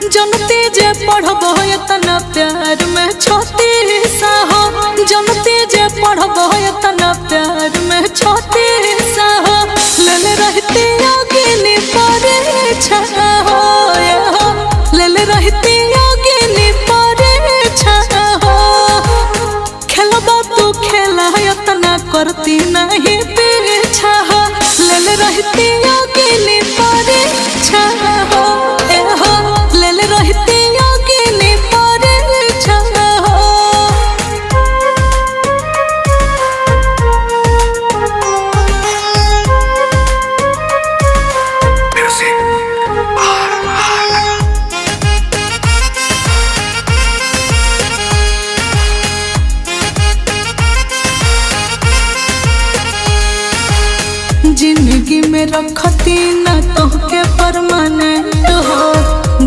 जनती जे पढ़बो इतना प्यार में छोटी सा हो, जनती जे पढ़बो इतना प्यार में छोटी सा हो, ले रहती योगिनी परीक्षा हो, ले रहती योगिनी परीक्षा हो। खेलबा तू खेला इतना करती नहीं पीछा हो, ले रहती योगिनी परीक्षा हो, ले रहती योगिनी परीक्षा हो। जिंदगी में रखती ना